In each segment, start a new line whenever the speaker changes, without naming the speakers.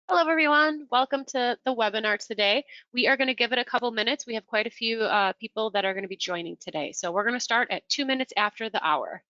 Hello, everyone. Welcome to the webinar today. We are going to give it a couple minutes. We have quite a few people that are going to be joining today. So we're going to start at 2 minutes after the hour.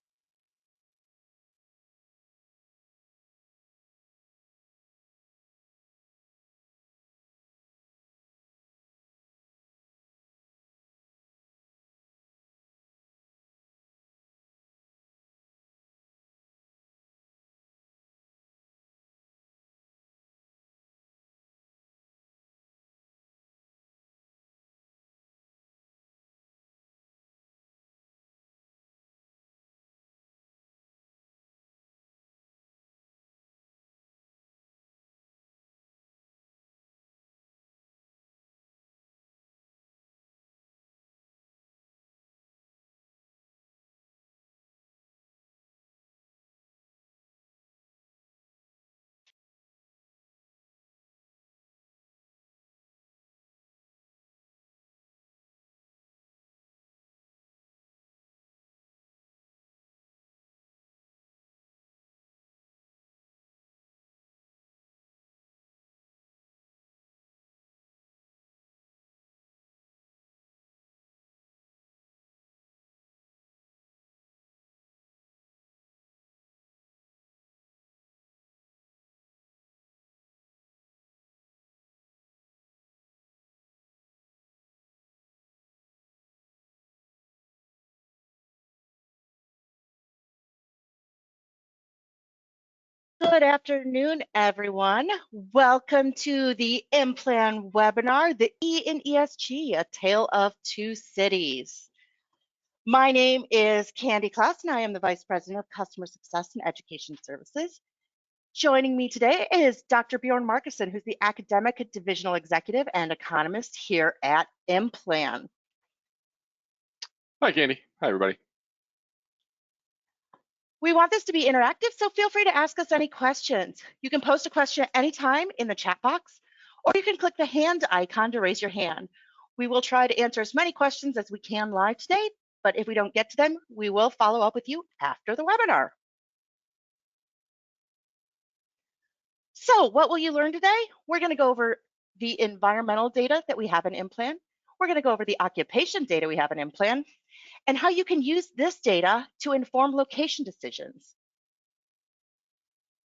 Good afternoon, everyone. Welcome to the IMPLAN webinar, the E in ESG, a tale of two cities. My name is Candi Clouse, and I am the Vice President of Customer Success and Education Services. Joining me today is Dr. Bjorn Markeson, who's the Academic Divisional Executive and Economist here at IMPLAN.
Hi, Candi. Hi, everybody.
We want this to be interactive, so feel free to ask us any questions. You can post a question at any time in the chat box, or you can click the hand icon to raise your hand. We will try to answer as many questions as we can live today, but if we don't get to them, we will follow up with you after the webinar. So what will you learn today? We're going to go over the environmental data that we have in IMPLAN. We're going to go over the occupation data we have in IMPLAN, and how you can use this data to inform location decisions.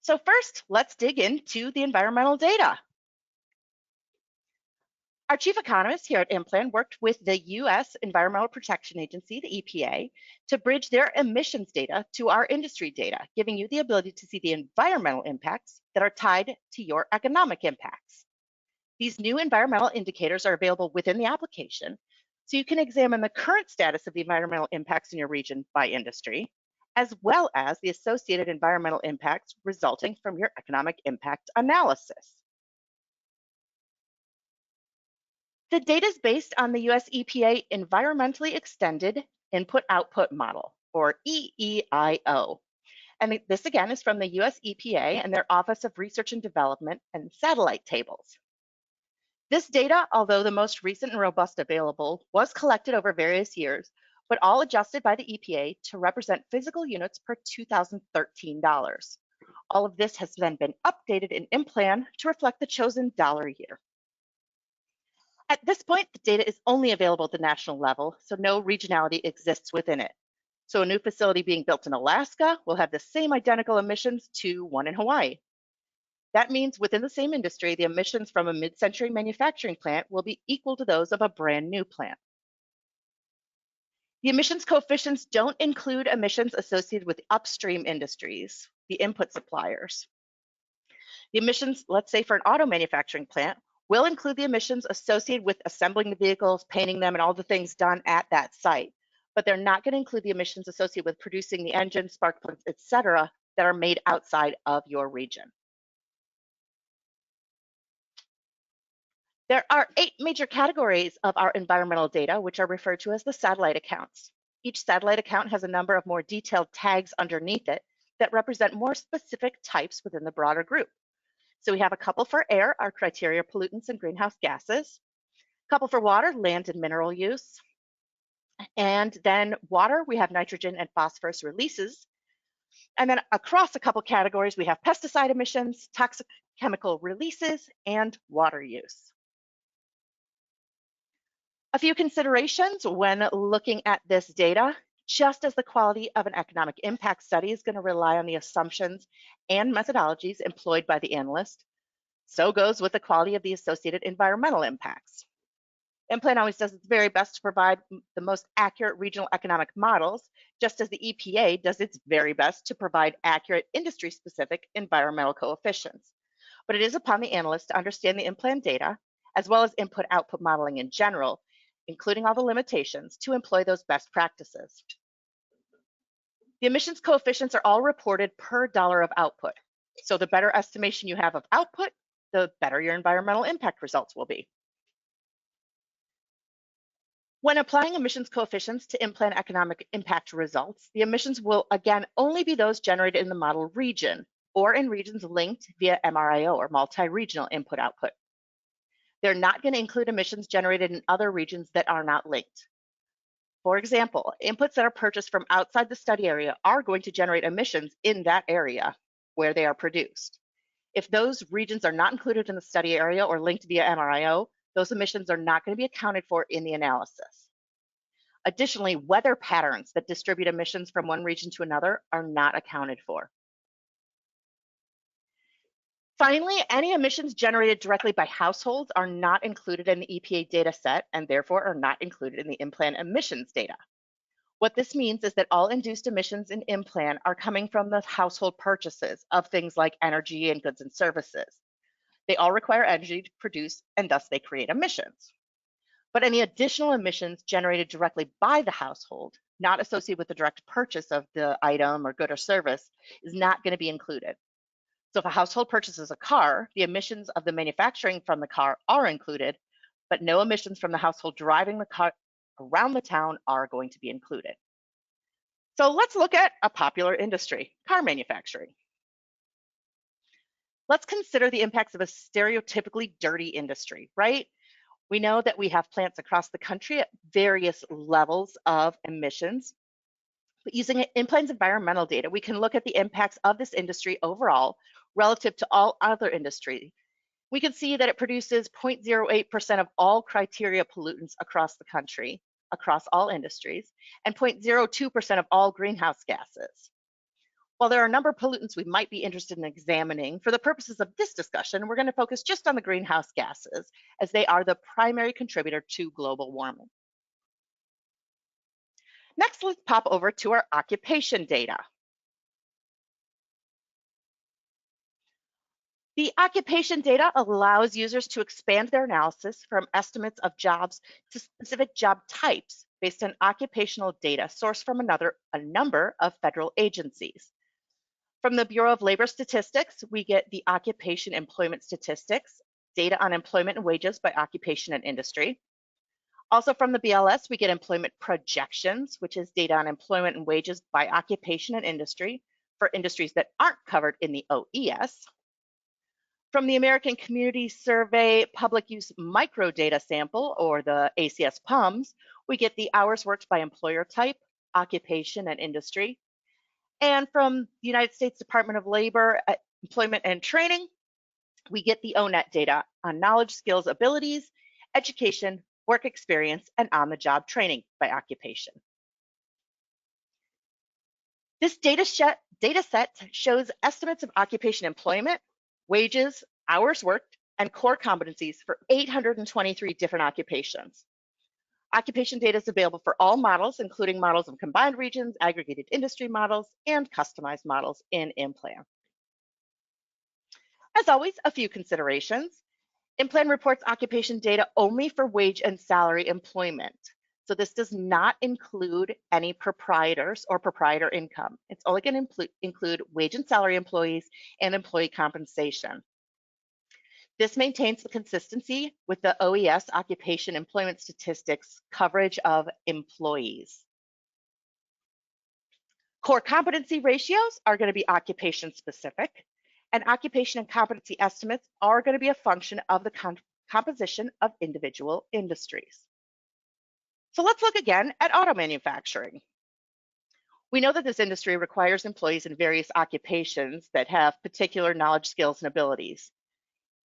So first, let's dig into the environmental data. Our chief economist here at IMPLAN worked with the U.S. Environmental Protection Agency, the EPA, to bridge their emissions data to our industry data, giving you the ability to see the environmental impacts that are tied to your economic impacts. These new environmental indicators are available within the application, so you can examine the current status of the environmental impacts in your region by industry, as well as the associated environmental impacts resulting from your economic impact analysis. The data is based on the US EPA Environmentally Extended Input-Output Model, or EEIO. And this again is from the US EPA and their Office of Research and Development and satellite tables. This data, although the most recent and robust available, was collected over various years, but all adjusted by the EPA to represent physical units per $2013. All of this has then been updated in IMPLAN to reflect the chosen dollar year. At this point, the data is only available at the national level, so no regionality exists within it. So a new facility being built in Alaska will have the same identical emissions to one in Hawaii. That means within the same industry, the emissions from a mid-century manufacturing plant will be equal to those of a brand new plant. The emissions coefficients don't include emissions associated with upstream industries, the input suppliers. The emissions, let's say for an auto manufacturing plant, will include the emissions associated with assembling the vehicles, painting them, and all the things done at that site. But they're not going to include the emissions associated with producing the engine, spark plugs, etc., that are made outside of your region. There are 8 major categories of our environmental data, which are referred to as the satellite accounts. Each satellite account has a number of more detailed tags underneath it that represent more specific types within the broader group. So we have a couple for air, our criteria pollutants and greenhouse gases. A couple for water, land and mineral use. And then water, we have nitrogen and phosphorus releases. And then across a couple categories, we have pesticide emissions, toxic chemical releases, and water use. A few considerations when looking at this data. Just as the quality of an economic impact study is going to rely on the assumptions and methodologies employed by the analyst, so goes with the quality of the associated environmental impacts. IMPLAN always does its very best to provide the most accurate regional economic models, just as the EPA does its very best to provide accurate industry-specific environmental coefficients. But it is upon the analyst to understand the IMPLAN data, as well as input-output modeling in general, including all the limitations, to employ those best practices. The emissions coefficients are all reported per dollar of output. So the better estimation you have of output, the better your environmental impact results will be. When applying emissions coefficients to IMPLAN economic impact results, the emissions will again only be those generated in the model region or in regions linked via MRIO or multi-regional input-output. They're not going to include emissions generated in other regions that are not linked. For example, inputs that are purchased from outside the study area are going to generate emissions in that area where they are produced. If those regions are not included in the study area or linked via MRIO, those emissions are not going to be accounted for in the analysis. Additionally, weather patterns that distribute emissions from one region to another are not accounted for. Finally, any emissions generated directly by households are not included in the EPA data set and therefore are not included in the IMPLAN emissions data. What this means is that all induced emissions in IMPLAN are coming from the household purchases of things like energy and goods and services. They all require energy to produce and thus they create emissions. But any additional emissions generated directly by the household, not associated with the direct purchase of the item or good or service, is not going to be included. So if a household purchases a car, the emissions of the manufacturing from the car are included, but no emissions from the household driving the car around the town are going to be included. So let's look at a popular industry, car manufacturing. Let's consider the impacts of a stereotypically dirty industry, right? We know that we have plants across the country at various levels of emissions. But using IMPLAN's environmental data, we can look at the impacts of this industry overall relative to all other industries. We can see that it produces 0.08% of all criteria pollutants across the country, across all industries, and 0.02% of all greenhouse gases. While there are a number of pollutants we might be interested in examining, for the purposes of this discussion, we're going to focus just on the greenhouse gases, as they are the primary contributor to global warming. Next, let's pop over to our occupation data. The occupation data allows users to expand their analysis from estimates of jobs to specific job types based on occupational data sourced from a number of federal agencies. From the Bureau of Labor Statistics, we get the occupation employment statistics, data on employment and wages by occupation and industry. Also from the BLS, we get employment projections, which is data on employment and wages by occupation and industry for industries that aren't covered in the OES. From the American Community Survey Public Use Microdata Sample, or the ACS PUMS, we get the hours worked by employer type, occupation, and industry. And from the United States Department of Labor, Employment and Training, we get the ONET data on knowledge, skills, abilities, education, work experience, and on-the-job training by occupation. This data set shows estimates of occupation employment, wages, hours worked, and core competencies for 823 different occupations. Occupation data is available for all models, including models of combined regions, aggregated industry models, and customized models in IMPLAN. As always, a few considerations. IMPLAN reports occupation data only for wage and salary employment. So this does not include any proprietors or proprietor income. It's only going to include wage and salary employees and employee compensation. This maintains the consistency with the OES occupation employment statistics coverage of employees. Core competency ratios are going to be occupation specific, and occupation and competency estimates are going to be a function of the composition of individual industries. So let's look again at auto manufacturing. We know that this industry requires employees in various occupations that have particular knowledge, skills, and abilities.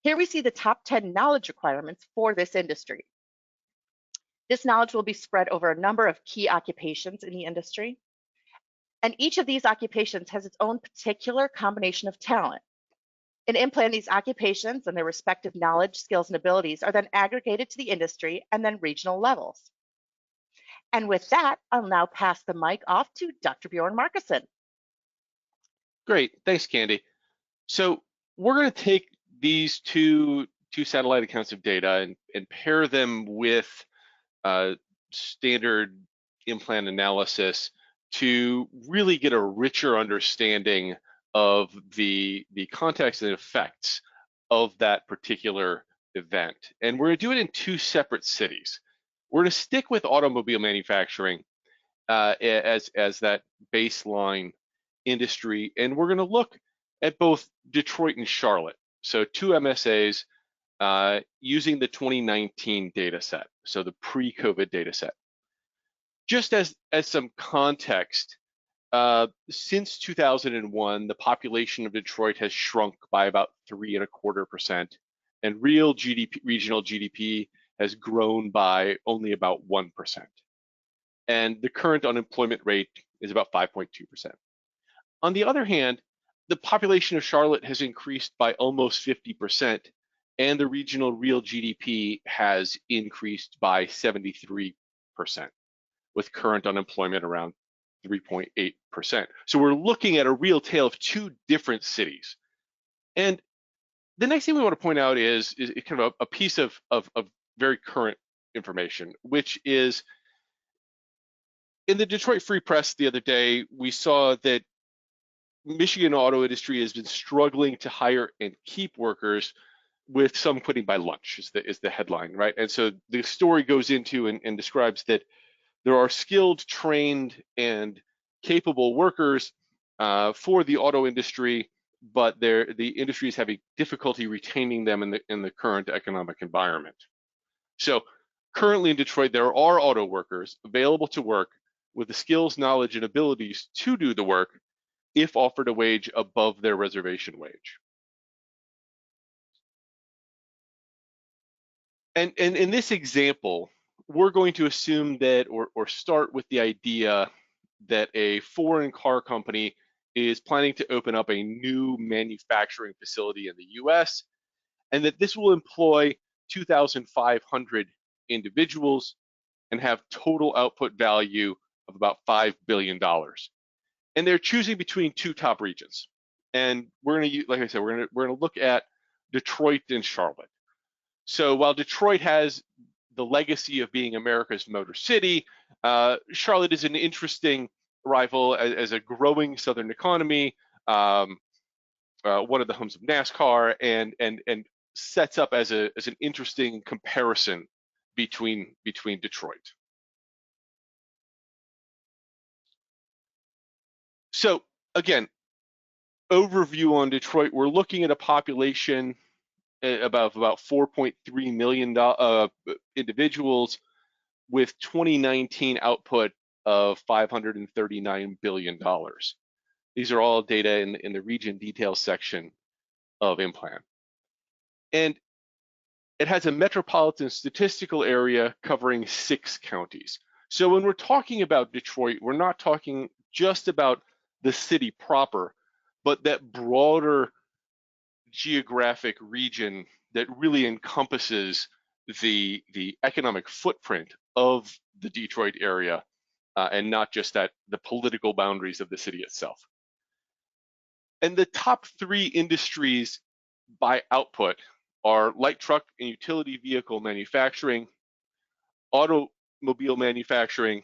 Here we see the top 10 knowledge requirements for this industry. This knowledge will be spread over a number of key occupations in the industry. And each of these occupations has its own particular combination of talent. In IMPLAN, these occupations and their respective knowledge, skills, and abilities are then aggregated to the industry and then regional levels. And with that, I'll now pass the mic off to Dr. Bjorn Markeson.
Great, thanks, Candi. So we're going to take these two satellite accounts of data and pair them with standard IMPLAN analysis to really get a richer understanding of the context and effects of that particular event. And we're going to do it in two separate cities. We're going to stick with automobile manufacturing as that baseline industry, and we're going to look at both Detroit and Charlotte. So two MSAs using the 2019 data set, so the pre-COVID data set. Just as some context, since 2001, the population of Detroit has shrunk by about 3.25%, and real GDP, regional GDP has grown by only about 1%. And the current unemployment rate is about 5.2%. On the other hand, the population of Charlotte has increased by almost 50%, and the regional real GDP has increased by 73%, with current unemployment around 3.8%. So we're looking at a real tale of two different cities. And the next thing we want to point out is kind of a piece of very current information, which is in the Detroit Free Press the other day, we saw that Michigan auto industry has been struggling to hire and keep workers, with some quitting by lunch is the headline, right? And so the story goes into and describes that there are skilled, trained, and capable workers for the auto industry, but the industry is having difficulty retaining them in the current economic environment. So currently in Detroit, there are auto workers available to work with the skills, knowledge, and abilities to do the work if offered a wage above their reservation wage. And in this example, we're going to assume that, or start with the idea that a foreign car company is planning to open up a new manufacturing facility in the US, and that this will employ 2,500 individuals and have total output value of about $5 billion. And they're choosing between two top regions. And we're going to, like I said, we're going to look at Detroit and Charlotte. So while Detroit has the legacy of being America's Motor City, Charlotte is an interesting rival as a growing Southern economy, one of the homes of NASCAR, and sets up as an interesting comparison between Detroit. So again, overview on Detroit, we're looking at a population about 4.3 million individuals with 2019 output of $539 billion. These are all data in the region details section of IMPLAN. And it has a metropolitan statistical area covering 6 counties. So when we're talking about Detroit, we're not talking just about the city proper, but that broader geographic region that really encompasses the economic footprint of the Detroit area, and not just the political boundaries of the city itself. And the top 3 industries by output are light truck and utility vehicle manufacturing, automobile manufacturing,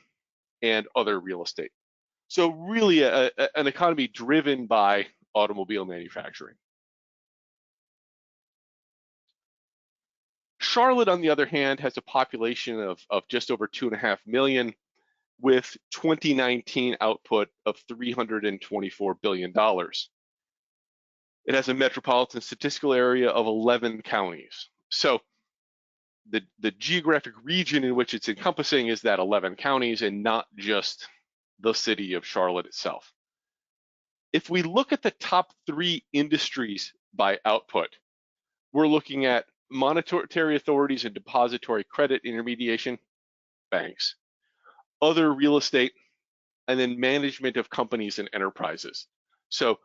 and other real estate. So really an economy driven by automobile manufacturing. Charlotte, on the other hand, has a population of just over 2.5 million, with 2019 output of $324 billion. It has a metropolitan statistical area of 11 counties. So the geographic region in which it's encompassing is that 11 counties and not just the city of Charlotte itself. If we look at the top 3 industries by output, we're looking at monetary authorities and depository credit intermediation, banks, other real estate, and then management of companies and enterprises. So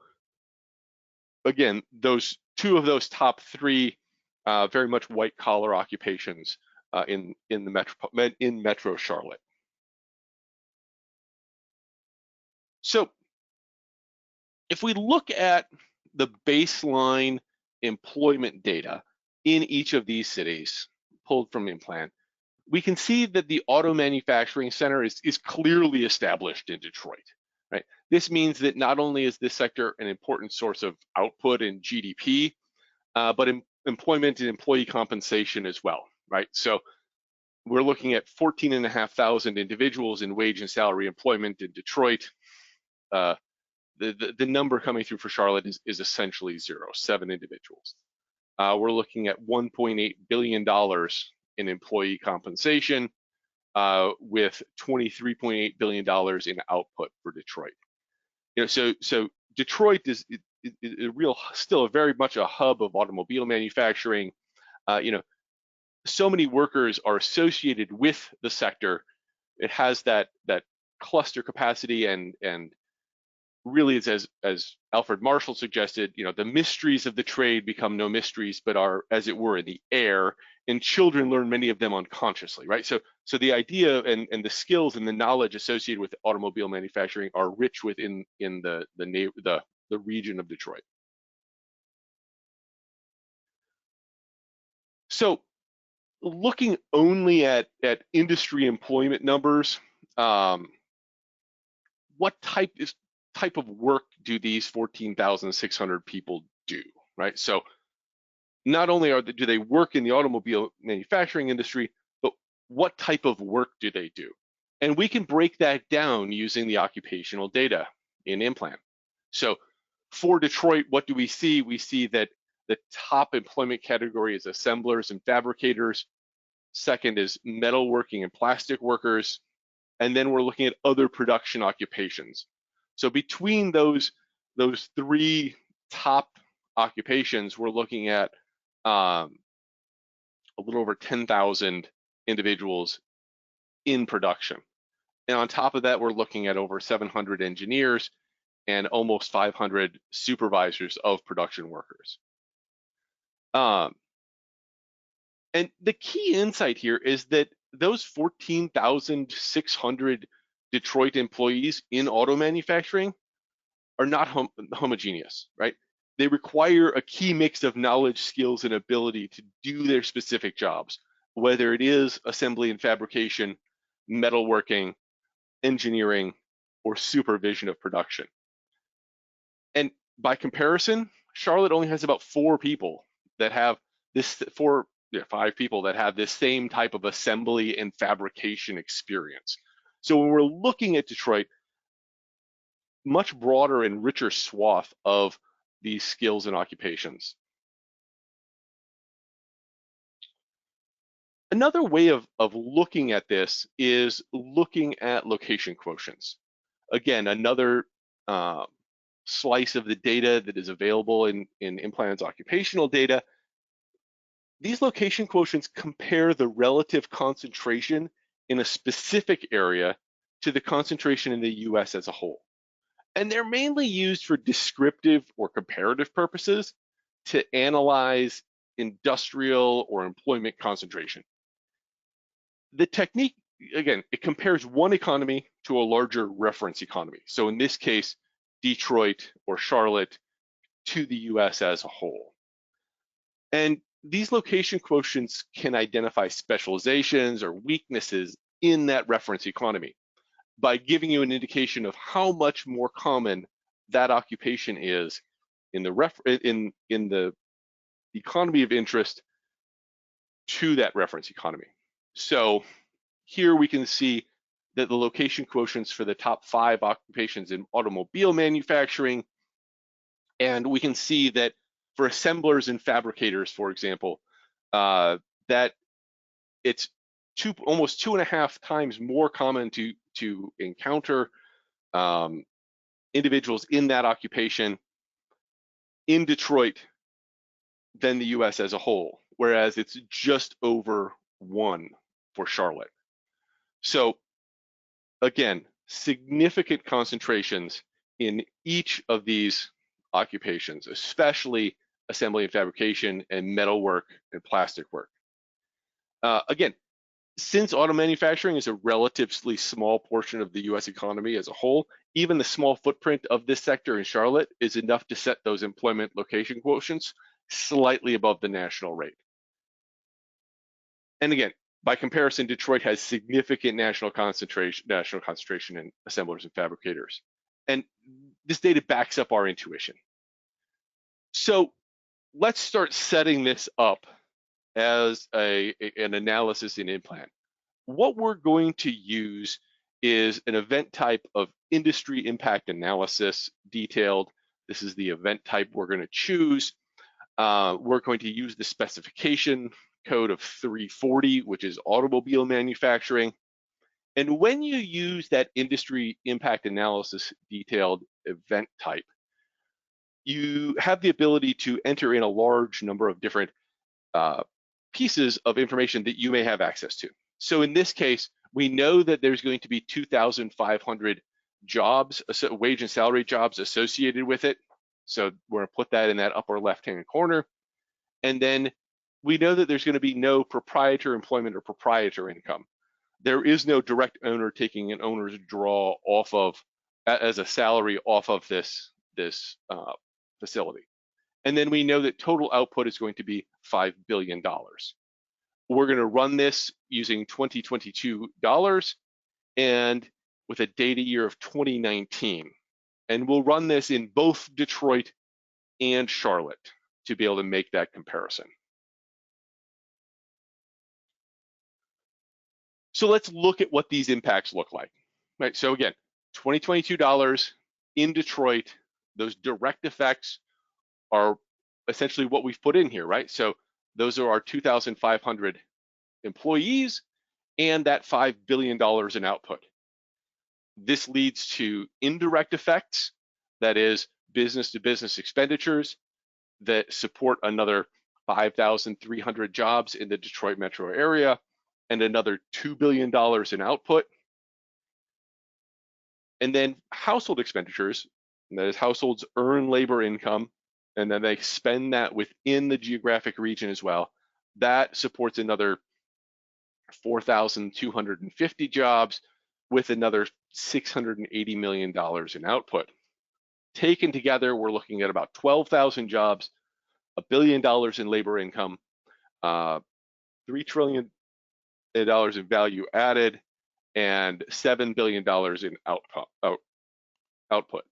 again, those 2 of those top 3 very much white collar occupations in Metro Charlotte. So if we look at the baseline employment data in each of these cities pulled from IMPLAN, we can see that the auto manufacturing center is clearly established in Detroit, right? This means that not only is this sector an important source of output and GDP, but employment and employee compensation as well, right? So we're looking at 14,500 individuals in wage and salary employment in Detroit. The number coming through for Charlotte is essentially 0, 7 individuals. We're looking at $1.8 billion in employee compensation with $23.8 billion in output for Detroit. So Detroit is still very much a hub of automobile manufacturing. So many workers are associated with the sector. It has that cluster capacity, and really, it's as Alfred Marshall suggested, the mysteries of the trade become no mysteries, but are, as it were, in the air, and children learn many of them unconsciously, right? So the idea and the skills and the knowledge associated with automobile manufacturing are rich within the region of Detroit. So looking only at industry employment numbers, what type of work do these 14,600 people do, right? So not only do they work in the automobile manufacturing industry, but what type of work do they do? And we can break that down using the occupational data in IMPLAN. So for Detroit, what do we see? We see that the top employment category is assemblers and fabricators. Second is metalworking and plastic workers. And then we're looking at other production occupations. So between those 3 top occupations, we're looking at a little over 10,000 individuals in production. And on top of that, we're looking at over 700 engineers and almost 500 supervisors of production workers. And the key insight here is that those 14,600 Detroit employees in auto manufacturing are not homogeneous, right? They require a key mix of knowledge, skills, and ability to do their specific jobs, whether it is assembly and fabrication, metalworking, engineering, or supervision of production. And by comparison, Charlotte only has about 4 people that have this, 5 people that have this same type of assembly and fabrication experience. So when we're looking at Detroit, much broader and richer swath of these skills and occupations. Another way of looking at this is looking at location quotients. Again, another slice of the data that is available in IMPLAN's occupational data. These location quotients compare the relative concentration in a specific area to the concentration in the US as a whole. And they're mainly used for descriptive or comparative purposes to analyze industrial or employment concentration. The technique, again, it compares one economy to a larger reference economy. So in this case, Detroit or Charlotte to the US as a whole. And these location quotients can identify specializations or weaknesses in that reference economy by giving you an indication of how much more common that occupation is in the economy of interest to that reference economy. So here we can see that the location quotients for the top 5 occupations in automobile manufacturing, and we can see that for assemblers and fabricators, for example, that it's almost 2.5 times more common to encounter individuals in that occupation in Detroit than the US as a whole, whereas it's just over 1 for Charlotte. So again, significant concentrations in each of these occupations, especially assembly and fabrication and metalwork and plastic work. Again, since auto manufacturing is a relatively small portion of the US economy as a whole, even the small footprint of this sector in Charlotte is enough to set those employment location quotients slightly above the national rate. And again, by comparison, Detroit has significant national concentration in assemblers and fabricators. And this data backs up our intuition. So let's start setting this up as an analysis in IMPLAN. What we're going to use is an event type of industry impact analysis detailed. This is the event type we're going to choose. We're going to use the specification code of 340, which is automobile manufacturing. And when you use that industry impact analysis detailed event type, you have the ability to enter in a large number of different pieces of information that you may have access to. So in this case, we know that there's going to be 2,500 jobs, wage and salary jobs associated with it. So we're going to put that in that upper left-hand corner. And then we know that there's going to be no proprietor employment or proprietor income. There is no direct owner taking an owner's draw off of, as a salary off of this facility. And then we know that total output is going to be $5 billion. We're going to run this using 2022 dollars and with a data year of 2019. And we'll run this in both Detroit and Charlotte to be able to make that comparison. So let's look at what these impacts look like. Right. So again, 2022 dollars in Detroit, those direct effects are essentially what we've put in here, right? So those are our 2,500 employees and that $5 billion in output. This leads to indirect effects, that is business to business expenditures that support another 5,300 jobs in the Detroit metro area and another $2 billion in output. And then household expenditures, that is households earn labor income and then they spend that within the geographic region as well. That supports another 4,250 jobs with another $680 million in output. Taken together, we're looking at about 12,000 jobs, $1 billion in labor income, $3 trillion in value added, and $7 billion in output.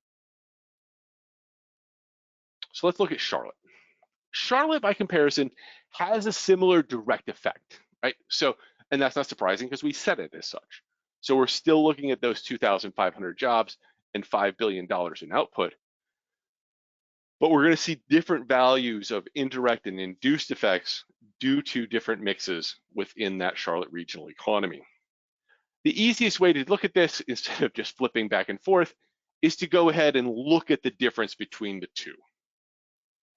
So let's look at Charlotte. Charlotte, by comparison, has a similar direct effect, right? So, and that's not surprising because we set it as such. So we're still looking at those 2,500 jobs and $5 billion in output. But we're going to see different values of indirect and induced effects due to different mixes within that Charlotte regional economy. The easiest way to look at this, instead of just flipping back and forth, is to go ahead and look at the difference between the two.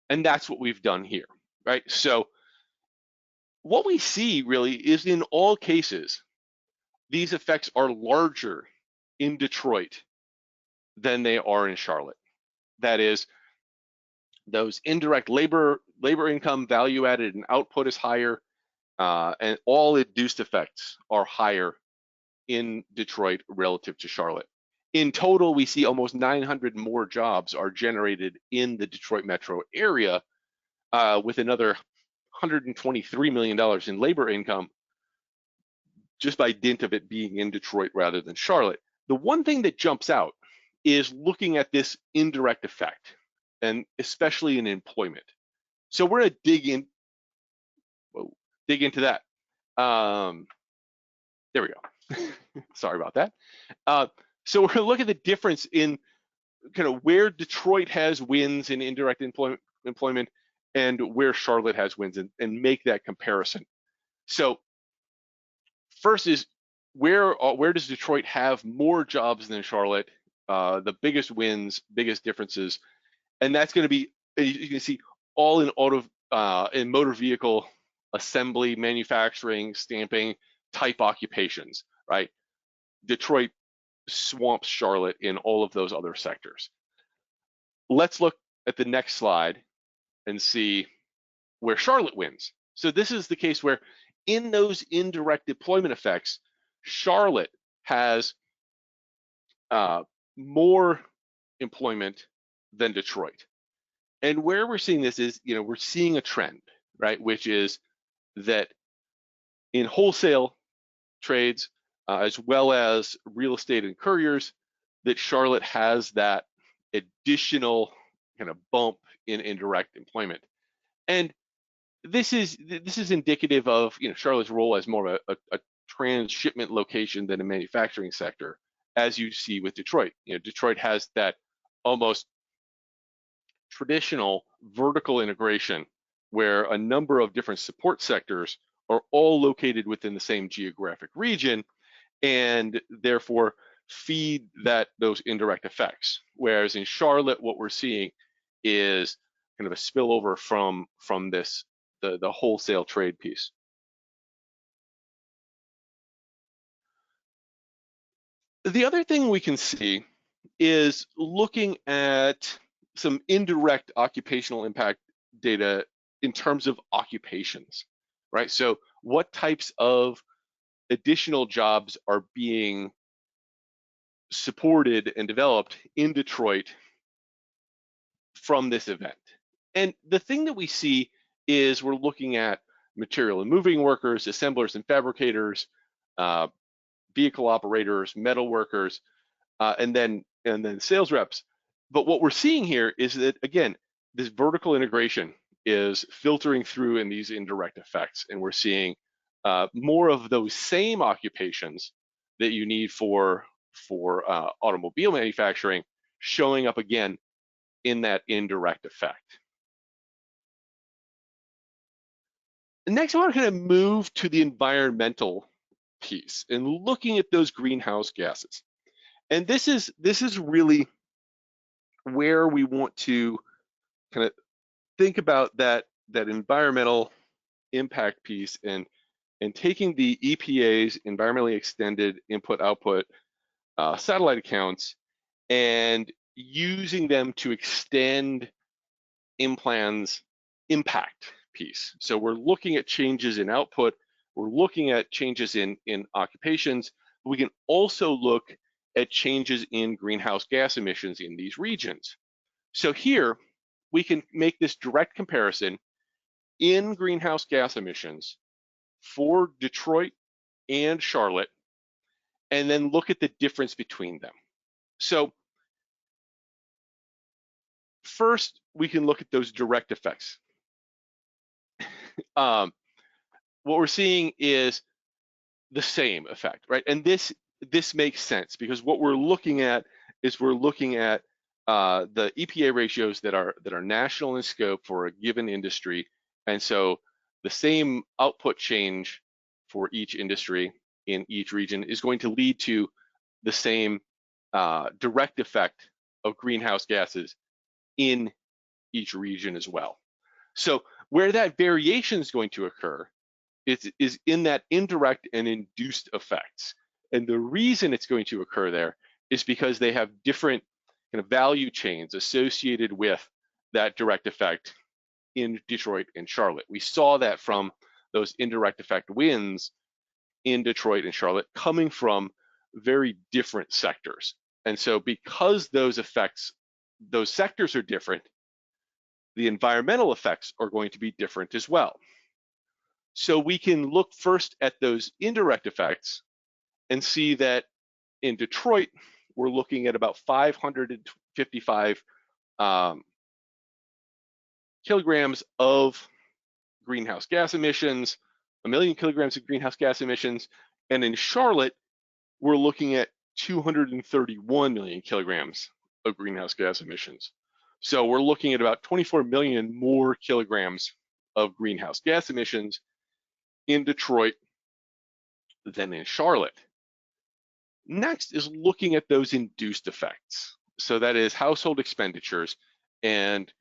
And that's what we've done here, right? So what we see really is in all cases, these effects are larger in Detroit than they are in Charlotte. That is, those indirect labor income, value added, and output is higher, and all induced effects are higher in Detroit relative to Charlotte. In total, we see almost 900 more jobs are generated in the Detroit metro area, with another $123 million in labor income just by dint of it being in Detroit rather than Charlotte. The one thing that jumps out is looking at this indirect effect, and especially in employment. So we're going to dig into that. There we go. Sorry about that. So we're going to look at the difference in kind of where Detroit has wins in indirect employment and where Charlotte has wins, and make that comparison. So first is where does Detroit have more jobs than Charlotte, the biggest wins, biggest differences, and that's going to be, you can see, all in in motor vehicle assembly, manufacturing, stamping type occupations, right? Detroit swamps Charlotte in all of those other sectors. Let's look at the next slide and see where Charlotte wins. So this is the case where in those indirect deployment effects, Charlotte has more employment than Detroit. And where we're seeing this is, we're seeing a trend, right? Which is that in wholesale trades, as well as real estate and couriers, that Charlotte has that additional kind of bump in indirect employment. And this is indicative of Charlotte's role as more of a transshipment location than a manufacturing sector, as you see with Detroit. Detroit has that almost traditional vertical integration where a number of different support sectors are all located within the same geographic region and therefore feed those indirect effects. Whereas in Charlotte, what we're seeing is kind of a spillover from the wholesale trade piece. The other thing we can see is looking at some indirect occupational impact data in terms of occupations, right? So what types of additional jobs are being supported and developed in Detroit from this event? And the thing that we see is we're looking at material and moving workers, assemblers and fabricators, vehicle operators, metal workers, and then sales reps. But what we're seeing here is that, again, this vertical integration is filtering through in these indirect effects, and we're seeing more of those same occupations that you need for automobile manufacturing showing up again in that indirect effect. Next, I want to kind of move to the environmental piece and looking at those greenhouse gases. And this is really where we want to kind of think about that environmental impact piece and taking the EPA's environmentally extended input-output satellite accounts and using them to extend IMPLAN's impact piece. So we're looking at changes in output, we're looking at changes in occupations, but we can also look at changes in greenhouse gas emissions in these regions. So here, we can make this direct comparison in greenhouse gas emissions for Detroit and Charlotte, and then look at the difference between them. So first, we can look at those direct effects. What we're seeing is the same effect, right? And this makes sense because what we're looking at is the EPA ratios that are national in scope for a given industry, and so the same output change for each industry in each region is going to lead to the same direct effect of greenhouse gases in each region as well. So where that variation is going to occur is in that indirect and induced effects. And the reason it's going to occur there is because they have different kind of value chains associated with that direct effect in Detroit and Charlotte. We saw that from those indirect effect wins in Detroit and Charlotte coming from very different sectors. And so because those sectors are different, the environmental effects are going to be different as well. So we can look first at those indirect effects and see that in Detroit, we're looking at about 555 kilograms of greenhouse gas emissions, 1 million kilograms of greenhouse gas emissions, and in Charlotte, we're looking at 231 million kilograms of greenhouse gas emissions. So we're looking at about 24 million more kilograms of greenhouse gas emissions in Detroit than in Charlotte. Next is looking at those induced effects. So that is household expenditures and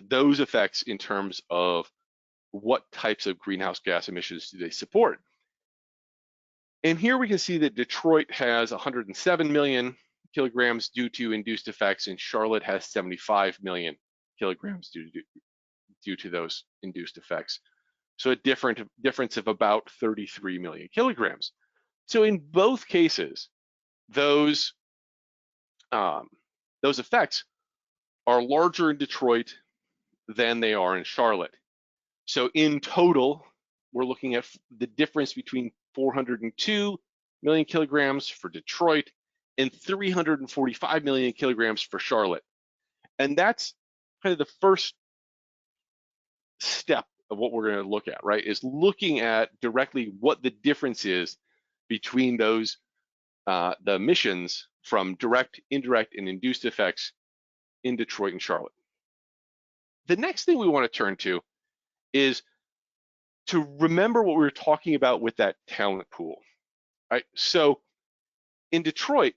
those effects in terms of what types of greenhouse gas emissions do they support. And here we can see that Detroit has 107 million kilograms due to induced effects, and Charlotte has 75 million kilograms due to those induced effects. So a difference of about 33 million kilograms. So in both cases, those effects are larger in Detroit than they are in Charlotte. So in total, we're looking at the difference between 402 million kilograms for Detroit and 345 million kilograms for Charlotte. And that's kind of the first step of what we're going to look at, right? Is looking at directly what the difference is between those, the emissions from direct, indirect, and induced effects in Detroit and Charlotte. The next thing we want to turn to is to remember what we were talking about with that talent pool, right? So in Detroit,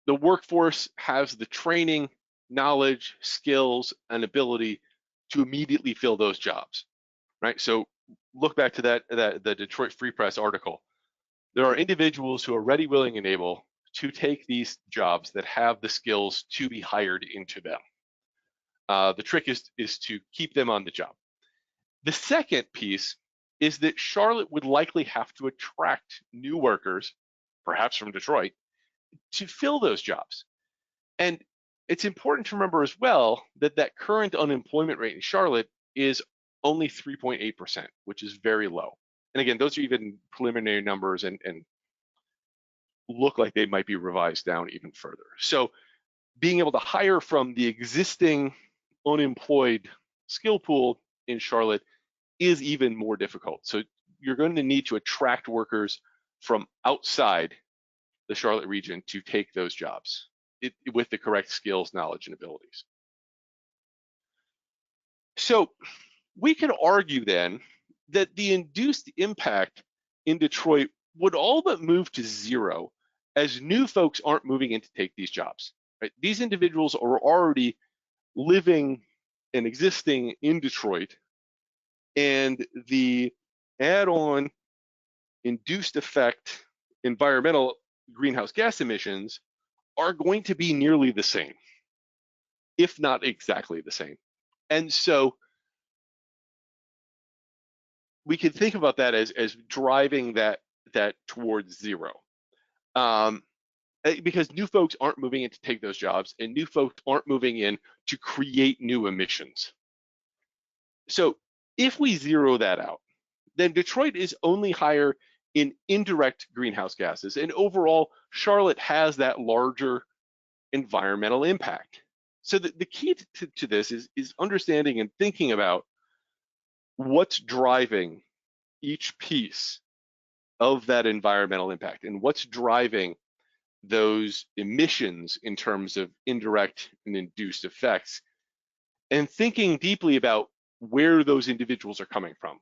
the workforce has the training, knowledge, skills, and ability to immediately fill those jobs, right? So look back to the Detroit Free Press article. There are individuals who are ready, willing, and able to take these jobs that have the skills to be hired into them. The trick is to keep them on the job. The second piece is that Charlotte would likely have to attract new workers, perhaps from Detroit, to fill those jobs. And it's important to remember as well that current unemployment rate in Charlotte is only 3.8%, which is very low. And again, those are even preliminary numbers and look like they might be revised down even further. So being able to hire from the existing unemployed skill pool in Charlotte is even more difficult. So you're going to need to attract workers from outside the Charlotte region to take those jobs with the correct skills, knowledge, and abilities. So we can argue then that the induced impact in Detroit would all but move to zero as new folks aren't moving in to take these jobs. Right? These individuals are already living and existing in Detroit, and the add-on induced effect environmental greenhouse gas emissions are going to be nearly the same, if not exactly the same. And so we can think about that as driving that towards zero. Because new folks aren't moving in to take those jobs, and new folks aren't moving in to create new emissions. So if we zero that out, then Detroit is only higher in indirect greenhouse gases, and overall, Charlotte has that larger environmental impact. So the key to this is understanding and thinking about what's driving each piece of that environmental impact and what's driving those emissions in terms of indirect and induced effects, and thinking deeply about where those individuals are coming from.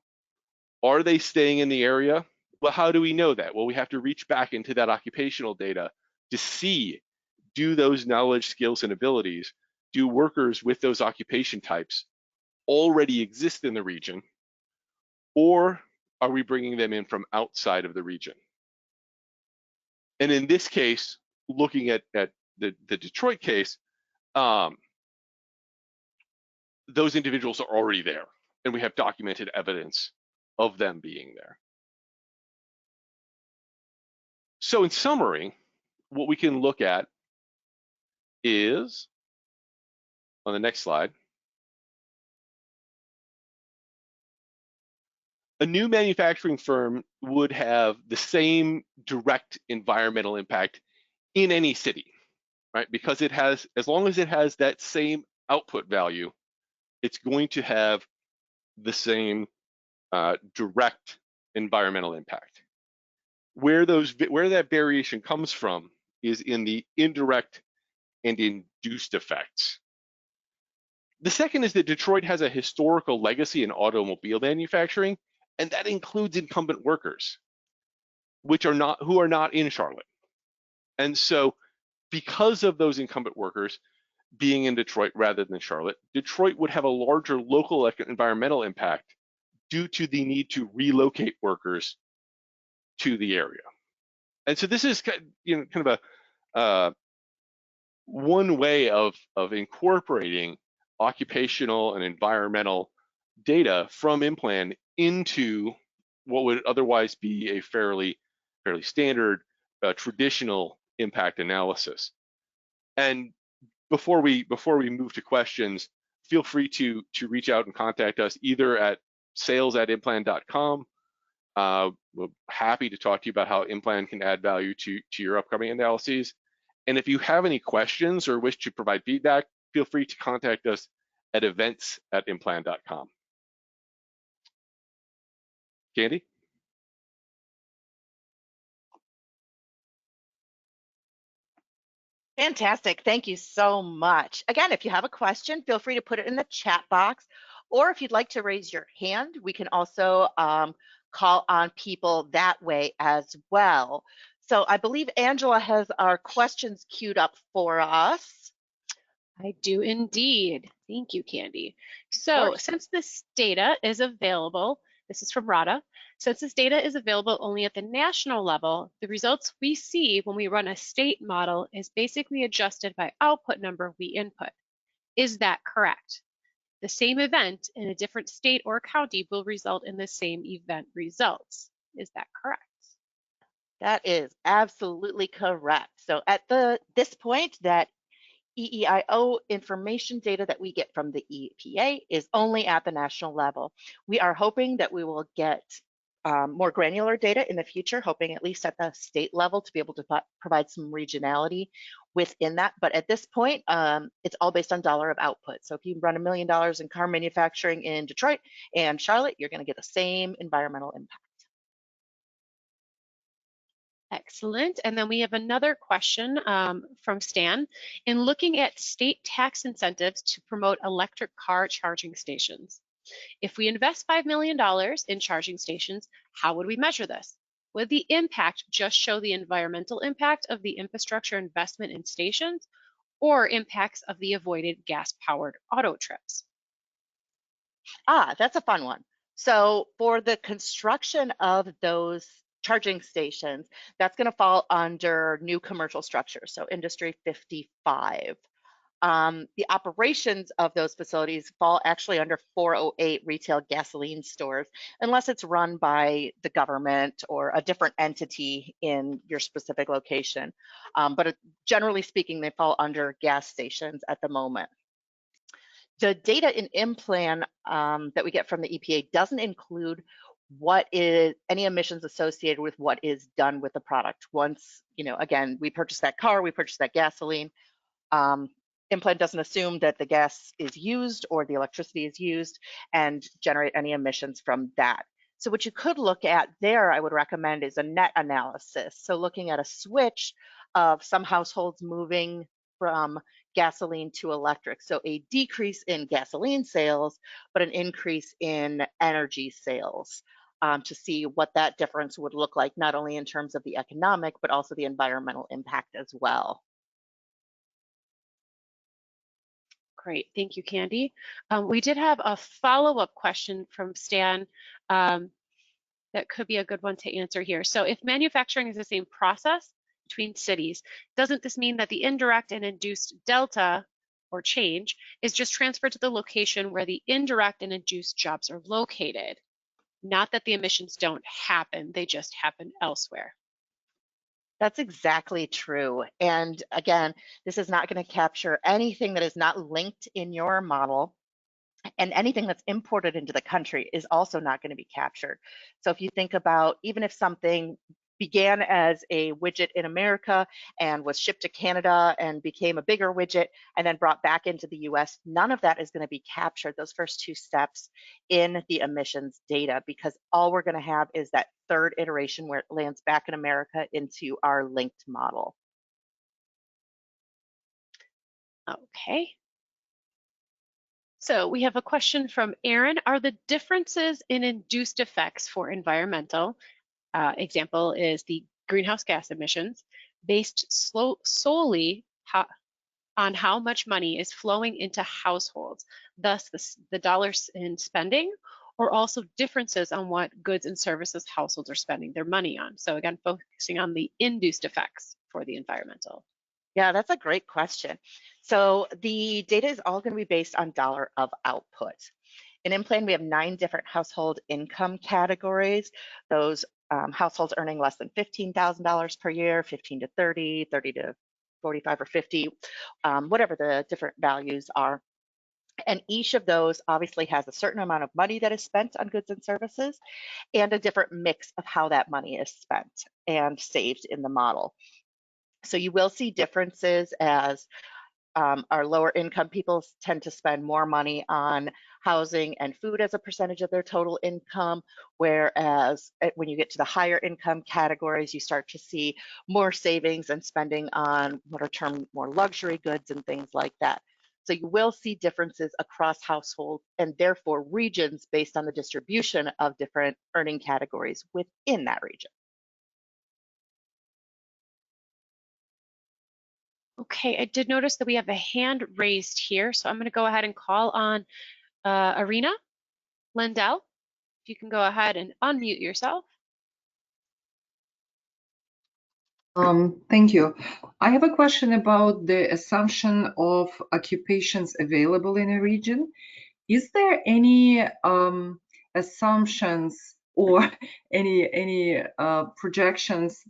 Are they staying in the area? Well, how do we know that? Well, we have to reach back into that occupational data to see, do those knowledge, skills, and abilities, do workers with those occupation types already exist in the region, or are we bringing them in from outside of the region? And in this case, looking at the Detroit case, those individuals are already there, and we have documented evidence of them being there. So in summary, what we can look at is, on the next slide, a new manufacturing firm would have the same direct environmental impact in any city, right? Because it has, as long as it has that same output value, it's going to have the same direct environmental impact. Where that variation comes from is in the indirect and induced effects. The second is that Detroit has a historical legacy in automobile manufacturing, and that includes incumbent workers. who are not in Charlotte. And so because of those incumbent workers being in Detroit rather than Charlotte, Detroit would have a larger local environmental impact due to the need to relocate workers to the area. And so this is kind of a one way of incorporating occupational and environmental data from IMPLAN into what would otherwise be a fairly standard traditional impact analysis. And before we move to questions, feel free to reach out and contact us either at sales@implan.com. We're happy to talk to you about how IMPLAN can add value to your upcoming analyses. And if you have any questions or wish to provide feedback, feel free to contact us at events@implan.com. Candi?
Fantastic. Thank you so much. Again, if you have a question, feel free to put it in the chat box, or if you'd like to raise your hand, we can also call on people that way as well. So I believe Angela has our questions queued up for us.
I do indeed. Thank you, Candi. So since this data is available, this is from RADA, since this data is available only at the national level, the results we see when we run a state model is basically adjusted by output number we input. Is that correct? The same event in a different state or county will result in the same event results. Is that correct?
That is absolutely correct. So at this point, that EEIO information data that we get from the EPA is only at the national level. We are hoping that we will get more granular data in the future, hoping at least at the state level to be able to provide some regionality within that. But at this point, it's all based on dollar of output. So if you run $1 million in car manufacturing in Detroit and Charlotte, you're going to get the same environmental impact.
Excellent. And then we have another question from Stan. In looking at state tax incentives to promote electric car charging stations, if we invest $5 million in charging stations, how would we measure this? Would the impact just show the environmental impact of the infrastructure investment in stations, or impacts of the avoided gas-powered auto trips?
That's a fun one. So for the construction of those charging stations, that's going to fall under new commercial structures, so Industry 55. The operations of those facilities fall actually under 408 retail gasoline stores, unless it's run by the government or a different entity in your specific location. But generally speaking, they fall under gas stations at the moment. The data in IMPLAN that we get from the EPA doesn't include what is any emissions associated with what is done with the product. Once, again, we purchase that car, we purchase that gasoline, IMPLAN doesn't assume that the gas is used or the electricity is used and generate any emissions from that. So what you could look at there, I would recommend, is a net analysis. So looking at a switch of some households moving from gasoline to electric. So a decrease in gasoline sales, but an increase in energy sales, to see what that difference would look like, not only in terms of the economic, but also the environmental impact as well.
Great, thank you, Candi. We did have a follow-up question from Stan that could be a good one to answer here. So if manufacturing is the same process between cities, doesn't this mean that the indirect and induced delta or change is just transferred to the location where the indirect and induced jobs are located? Not that the emissions don't happen, they just happen elsewhere.
That's exactly true. And again, this is not going to capture anything that is not linked in your model, and anything that's imported into the country is also not going to be captured. So if you think about, even if something began as a widget in America and was shipped to Canada and became a bigger widget and then brought back into the US, none of that is going to be captured, those first two steps, in the emissions data, because all we're going to have is that third iteration where it lands back in America into our linked model.
Okay. So we have a question from Aaron. Are the differences in induced effects for environmental example is the greenhouse gas emissions, based solely on how much money is flowing into households, thus the dollars in spending, or also differences on what goods and services households are spending their money on. So again, focusing on the induced effects for the environmental.
Yeah, that's a great question. So the data is all going to be based on dollar of output. In IMPLAN, we have 9 different household income categories. Those households earning less than $15,000 per year, 15 to 30, 30 to 45 or 50, whatever the different values are. And each of those obviously has a certain amount of money that is spent on goods and services and a different mix of how that money is spent and saved in the model. So you will see differences as our lower income people tend to spend more money on housing and food as a percentage of their total income, whereas when you get to the higher income categories, you start to see more savings and spending on what are termed more luxury goods and things like that. So you will see differences across households and therefore regions based on the distribution of different earning categories within that region.
Okay, I did notice that we have a hand raised here, so I'm going to go ahead and call on Arena Lindell. If you can go ahead and unmute yourself.
Thank you. I have a question about the assumption of occupations available in a region. Is there any assumptions or any projections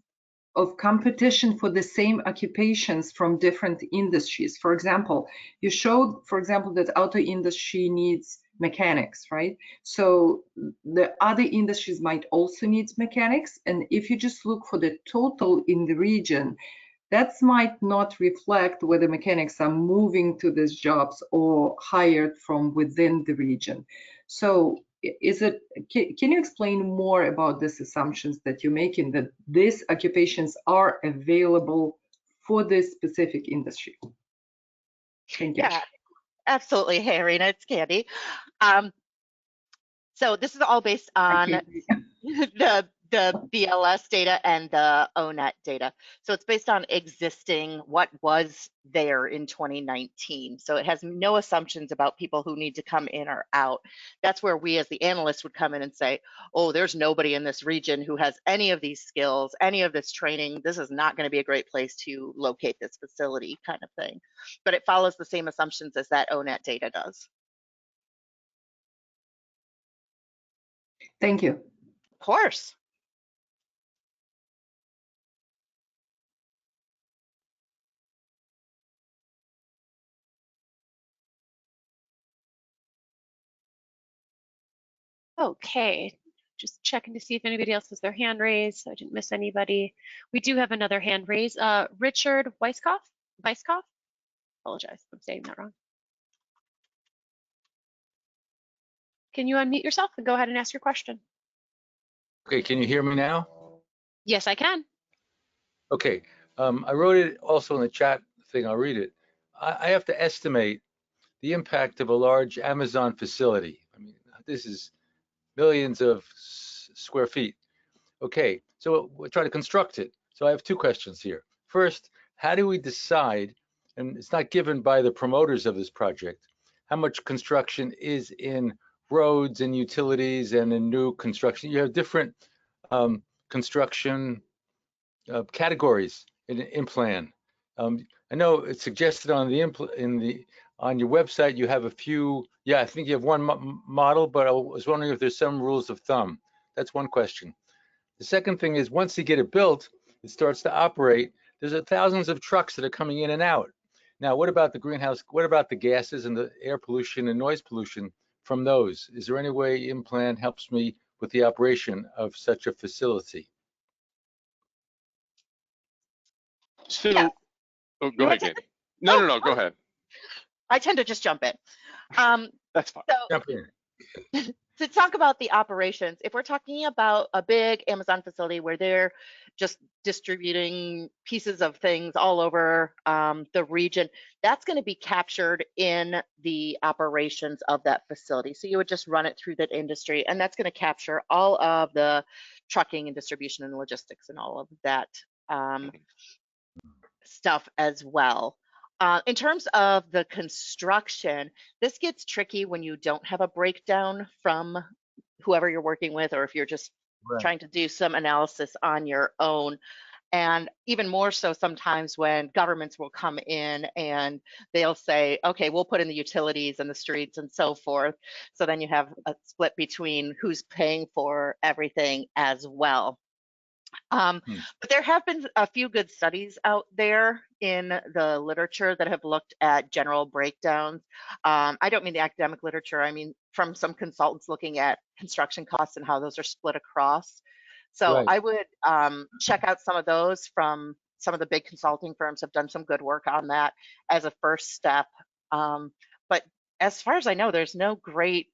of competition for the same occupations from different industries? For example, you showed, for example, that auto industry needs mechanics, right? So the other industries might also need mechanics. And if you just look for the total in the region, that might not reflect whether mechanics are moving to these jobs or hired from within the region. So can you explain more about these assumptions that you're making, that these occupations are available for this specific industry? Thank you.
Yeah, absolutely. Hey, Arena, it's Candi. So this is all based on the BLS data and the ONET data. So it's based on existing what was there in 2019. So it has no assumptions about people who need to come in or out. That's where we as the analysts would come in and say, oh, there's nobody in this region who has any of these skills, any of this training. This is not going to be a great place to locate this facility, kind of thing. But it follows the same assumptions as that ONET data does.
Thank you.
Of course.
Okay, just checking to see if anybody else has their hand raised, so I didn't miss anybody. We do have another hand raised. Richard Weisskopf? Apologize if I'm saying that wrong. Can you unmute yourself and go ahead and ask your question?
Okay, can you hear me now?
Yes, I can.
Okay, I wrote it also in the chat thing, I'll read it. I have to estimate the impact of a large Amazon facility. I mean, this is millions of square feet. Okay, so we're trying to construct it. So I have 2 questions here. First, how do we decide, and it's not given by the promoters of this project, how much construction is in roads and utilities and in new construction? You have different construction categories in IMPLAN. I know it's suggested on the on your website you have a few. Yeah, I think you have one model, but I was wondering if there's some rules of thumb. That's one question. The second thing is once you get it built, it starts to operate. There's thousands of trucks that are coming in and out. Now, what about the greenhouse? What about the gases and the air pollution and noise pollution from those? Is there any way IMPLAN helps me with the operation of such a facility?
So,
Yeah.
oh, go ahead, Candi. No, go ahead.
I tend to just jump in.
That's fine.
So
Jump in.
to talk about the operations, if we're talking about a big Amazon facility where they're just distributing pieces of things all over the region, that's going to be captured in the operations of that facility. So you would just run it through that industry, and that's going to capture all of the trucking and distribution and logistics and all of that stuff as well. In terms of the construction, this gets tricky when you don't have a breakdown from whoever you're working with, or if you're just trying to do some analysis on your own. And even more so sometimes when governments will come in and they'll say, okay, we'll put in the utilities and the streets and so forth. So then you have a split between who's paying for everything as well. But there have been a few good studies out there in the literature that have looked at general breakdowns. I don't mean the academic literature, I mean from some consultants looking at construction costs and how those are split across. So I would check out some of those from some of the big consulting firms have done some good work on that as a first step. But as far as I know, there's no great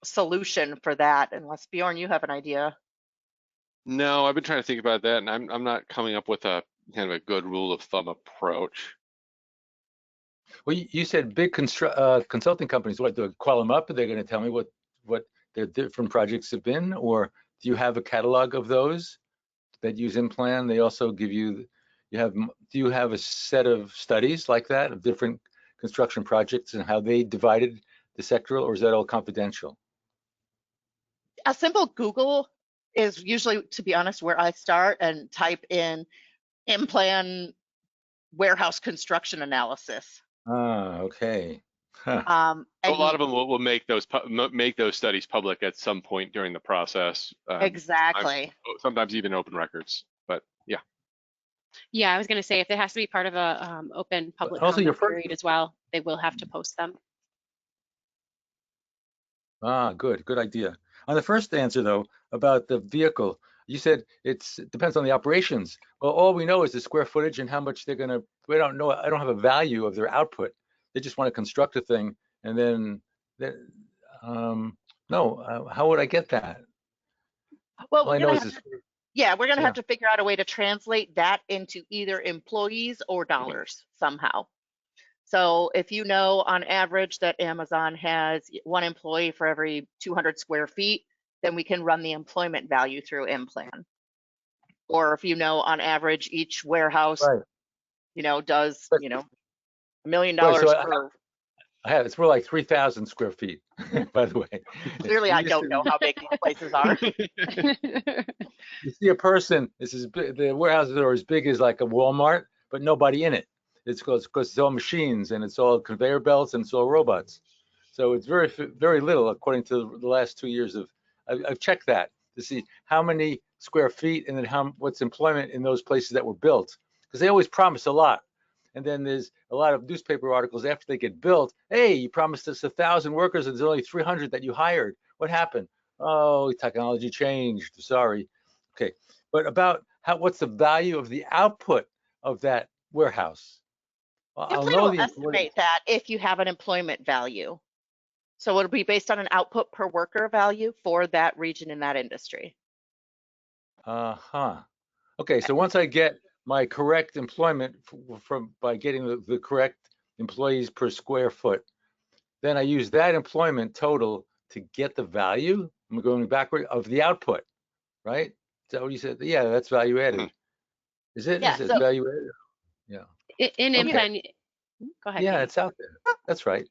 solution for that, unless Bjorn, you have an idea.
No, I've been trying to think about that, and I'm not coming up with a kind of a good rule of thumb approach.
Well, you said big consulting companies. What, do I call them up? Are they going to tell me what their different projects have been, or do you have a catalog of those that use IMPLAN? They also give you, do you have a set of studies like that of different construction projects and how they divided the sectoral, or is that all confidential?
A simple Google is usually, to be honest, where I start and type in IMPLAN warehouse construction analysis.
Ah, okay.
A lot of them will make those studies public at some point during the process.
Exactly.
Sometimes even open records, but yeah.
Yeah, I was going to say if it has to be part of a open public
also
comment period as well, they will have to post them.
Ah, good idea. On the first answer though, about the vehicle, you said it depends on the operations. Well, all we know is the square footage and how much they're gonna, we don't know, I don't have a value of their output. They just want to construct a thing, and then, no, how would I get that?
Well,
All I know is this.
Yeah, we're gonna have to figure out a way to translate that into either employees or dollars somehow. So if you know on average that Amazon has 1 employee for every 200 square feet, then we can run the employment value through IMPLAN. Or if you know on average each warehouse, does, $1 million per.
It's more like 3,000 square feet, by the way.
Clearly, I don't know how big these places are.
You see a person, the warehouses are as big as like a Walmart, but nobody in it. It's because it's all machines and it's all conveyor belts and it's all robots. So it's very little, according to the last 2 years of, I've checked that to see how many square feet and then what's employment in those places that were built, because they always promise a lot. And then there's a lot of newspaper articles after they get built. Hey, you promised us 1,000 workers and there's only 300 that you hired. What happened? Oh, technology changed. Sorry. Okay, but about what's the value of the output of that warehouse? Well, I'll know the
estimate that if you have an employment value. So it'll be based on an output per worker value for that region in that industry.
Okay, so once I get my correct employment by getting the correct employees per square foot, then I use that employment total to get the value. I'm going backward of the output, right? Is that what you said? Yeah, that's value added. Is it?
Yeah,
is it value added? Yeah.
In IMPLAN, go ahead.
Yeah, it's out there. That's right.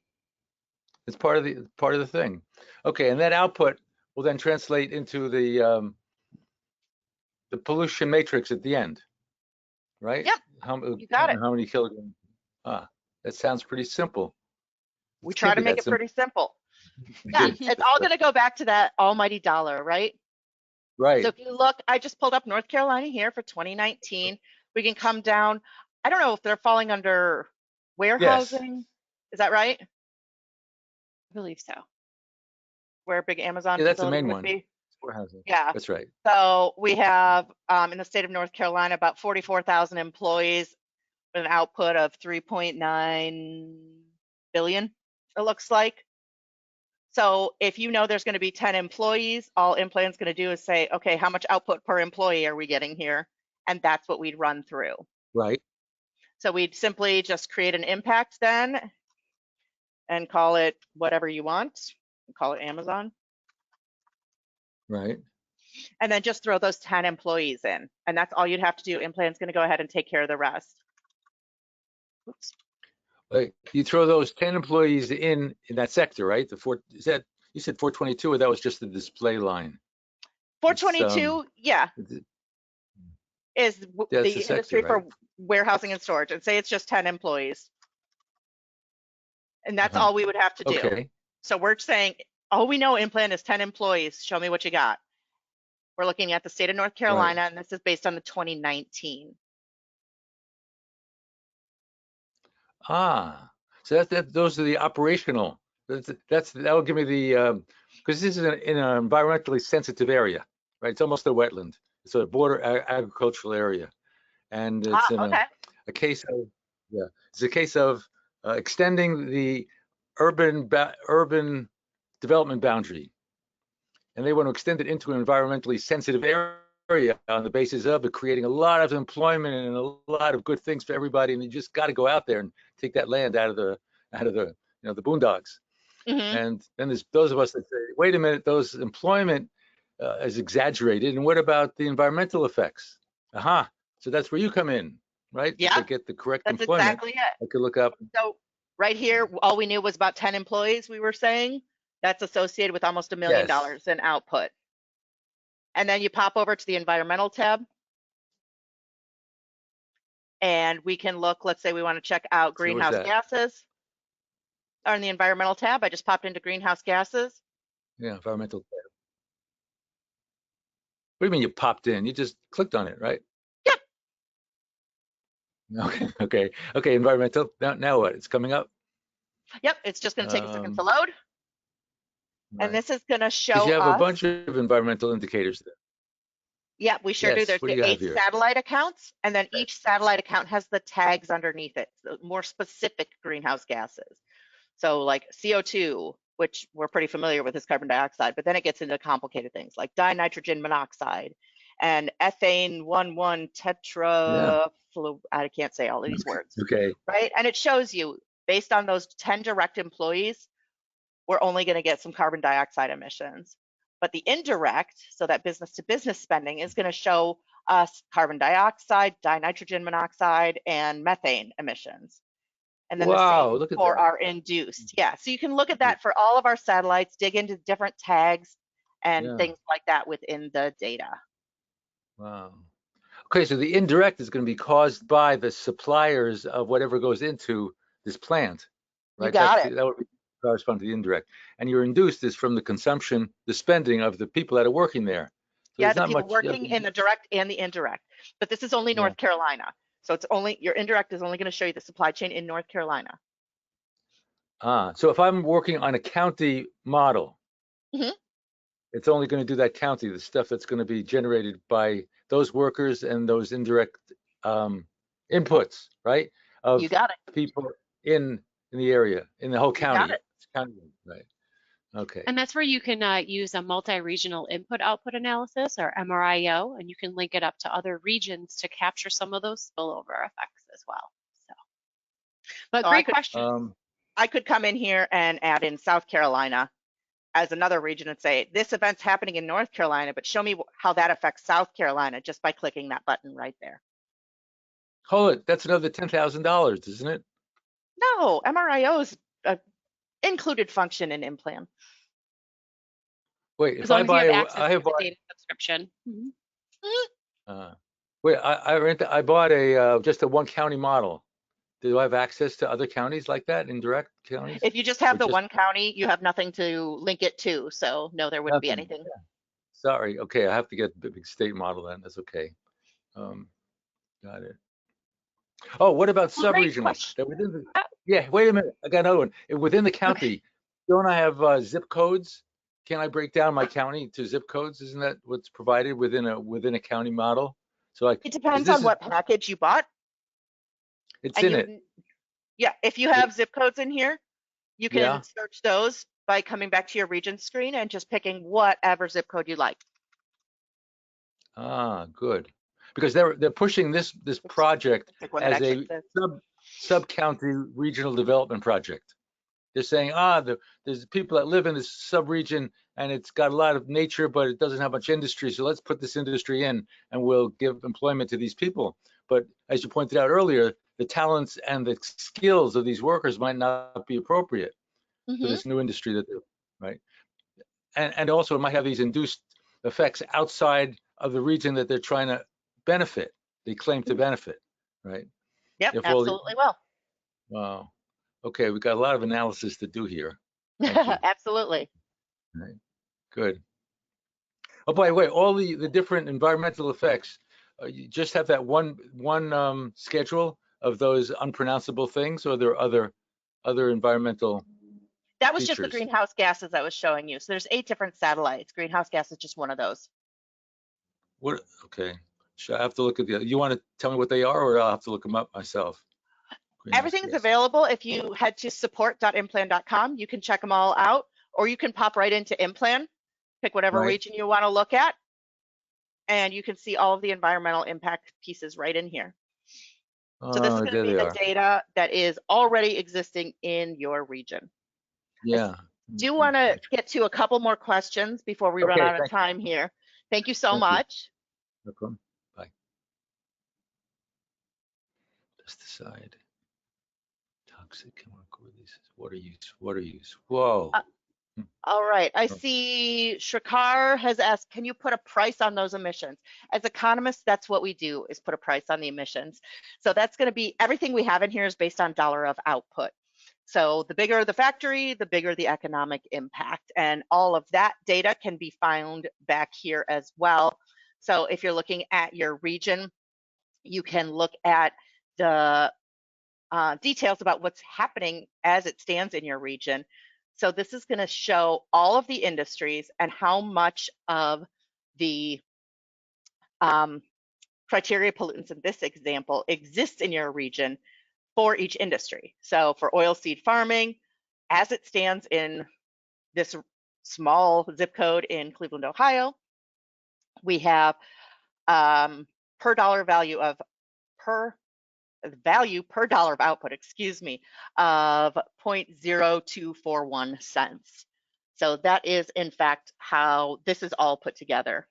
It's part of the thing. Okay, and that output will then translate into the pollution matrix at the end, right?
Yep. You got it.
How many kilograms? That sounds pretty simple.
We try to make it pretty simple. Yeah, it's all going to go back to that almighty dollar, right?
Right.
So if you look, I just pulled up North Carolina here for 2019. We can come down. I don't know if they're falling under warehousing. Yes. Is that right?
I believe so.
Where a big Amazon
that's the
facility
main
would
one.
be.
Warehousing.
Yeah,
that's right.
So we have in the state of North Carolina about 44,000 employees with an output of 3.9 billion, it looks like. So if you know there's going to be 10 employees, all IMPLAN's going to do is say, okay, how much output per employee are we getting here? and that's what we'd run through.
Right.
So we'd simply just create an impact then and call it whatever you want. Call it Amazon.
Right.
And then just throw those 10 employees in. And that's all you'd have to do. IMPLAN's going to go ahead and take care of the rest. Oops.
Like you throw those 10 employees in that sector, right? Is that, you said 422, or that was just the display line?
422, yeah, is
that's
the
the sector,
industry
right?
for warehousing and storage, and say it's just 10 employees. And that's
Uh-huh.
all we would have to do.
Okay.
So we're saying, oh, we know IMPLAN is 10 employees. Show me what you got. We're looking at the state of North Carolina, and this is based on the 2019.
Ah, so those are the operational. That will give me the, because this is in an environmentally sensitive area, right? It's almost a wetland. It's a border agricultural area, and it's in
Okay.
a case of, yeah, it's a case of extending the urban development boundary, and they want to extend it into an environmentally sensitive area on the basis of it creating a lot of employment and a lot of good things for everybody. And you just got to go out there and take that land out of the the boondocks.
Mm-hmm.
And then there's those of us that say, wait a minute, those employment is exaggerated. And what about the environmental effects? Aha. So that's where you come in, right?
Yeah,
if they get the correct
that's
employment,
exactly it.
I could look up.
So right here, all we knew was about 10 employees, we were saying. That's associated with almost $1 million in output. And then you pop over to the environmental tab. And we can look, let's say we want to check out greenhouse gases. Or in the environmental tab, I just popped into greenhouse gases.
Yeah, environmental tab. What do you mean you popped in? You just clicked on it, right?
Yep.
Okay. Environmental. Now what? It's coming up.
Yep. It's just going to take a second to load.
Right.
And this is going to show
us. You have
us
a bunch of environmental indicators there.
Yeah, we sure do. There's
What do
the
you have
8
here?
satellite accounts, and then each satellite account has the tags underneath it, so more specific greenhouse gases. So like CO2, which we're pretty familiar with as carbon dioxide, but then it gets into complicated things like dinitrogen monoxide and ethane 1,1 tetra. I can't say all of these words.
Okay.
Right, and it shows you based on those 10 direct employees, we're only going to get some carbon dioxide emissions. But the indirect, so that business to business spending, is going to show us carbon dioxide, dinitrogen monoxide, and methane emissions. And then
Wow,
the same
look at
for
that.
our induced. Yeah, so you can look at that for all of our satellites, dig into different tags and things like that within the data.
Wow. Okay, so the indirect is going to be caused by the suppliers of whatever goes into this plant, right?
You got it.
That would correspond to the indirect. And your induced is from the consumption, the spending of the people that are working there. So
Yeah, the people working in the direct and the indirect. But this is only North Carolina. So it's only, your indirect is only going to show you the supply chain in North Carolina.
So if I'm working on a county model,
Mhm.
it's only going to do that county, the stuff that's going to be generated by those workers and those indirect inputs, right? Of
You got it.
people in the area, in the whole county.
You got it.
County, right? Okay.
And that's where you can use a multi-regional input-output analysis, or MRIO, and you can link it up to other regions to capture some of those spillover effects as well. So, but great question.
I could come in here and add in South Carolina as another region and say, this event's happening in North Carolina, but show me how that affects South Carolina just by clicking that button right there.
Hold it, that's another $10,000, isn't it?
No, MRIO is an included function in IMPLAN.
Wait,
As
if
long
I
as
buy,
you have access
I
to
have
the
bought,
data subscription.
wait, I bought a just a one county model. Do I have access to other counties like that, indirect counties?
If you just have
Or
the
just
one county, you have nothing to link it to. So no, there wouldn't be
nothing?
anything.
Sorry, okay, I have to get the big state model then, that's okay. Got it. Oh, what about
Well, great
sub-regional?
question.
Yeah, wait a minute, I got another one. Within the county, don't I have zip codes? Can I break down my county to zip codes? Isn't that what's provided within a county model? So like,
It depends on what package you bought.
It's in it.
Yeah, if you have zip codes in here, you can
Yeah.
search those by coming back to your region screen and just picking whatever zip code you like.
Ah, good. because they're pushing this project
Pick one that
as
actually
a
fits.
sub-county regional development project. They're saying, there's people that live in this sub-region and it's got a lot of nature, but it doesn't have much industry. So let's put this industry in and we'll give employment to these people. But as you pointed out earlier, the talents and the skills of these workers might not be appropriate for this new industry that they're, right? And also it might have these induced effects outside of the region that they're trying to benefit. They claim to benefit, right?
Yep,
If all the,
absolutely will.
wow. Okay, we've got a lot of analysis to do here. Thank you.
Absolutely.
Right. Good. Oh, by the way, all the different environmental effects, you just have that one schedule of those unpronounceable things, or there are other environmental
That was just the
features?
greenhouse gases I was showing you. So there's 8 different satellites. Greenhouse gas is just one of those.
What? Okay. Should I have to look at you want to tell me what they are, or I'll have to look them up myself? Greenhouse
Everything's
gases.
available. If you head to support.implan.com, you can check them all out, or you can pop right into IMPLAN, pick whatever
Right.
region you want to look at, and you can see all of the environmental impact pieces right in here. So this is going to
There
be
they
the
are.
data that is already existing in your region.
Yeah.
Do want to get to a couple more questions before we run
Okay,
out of time here. Thank you so
Thank you.
much.
No problem. Bye. Pesticide. Toxic chemical releases. Water use. Whoa.
All right, I
Oh.
see Shrikar has asked, can you put a price on those emissions? As economists, that's what we do, is put a price on the emissions. So that's going to be, everything we have in here is based on dollar of output. So the bigger the factory, the bigger the economic impact. And all of that data can be found back here as well. So if you're looking at your region, you can look at the details about what's happening as it stands in your region. So this is going to show all of the industries and how much of the criteria pollutants in this example exists in your region for each industry. So for oilseed farming, as it stands in this small zip code in Cleveland, Ohio, we have per dollar value of per dollar of output, excuse me, of 0.0241 cents. So that is in fact how this is all put together.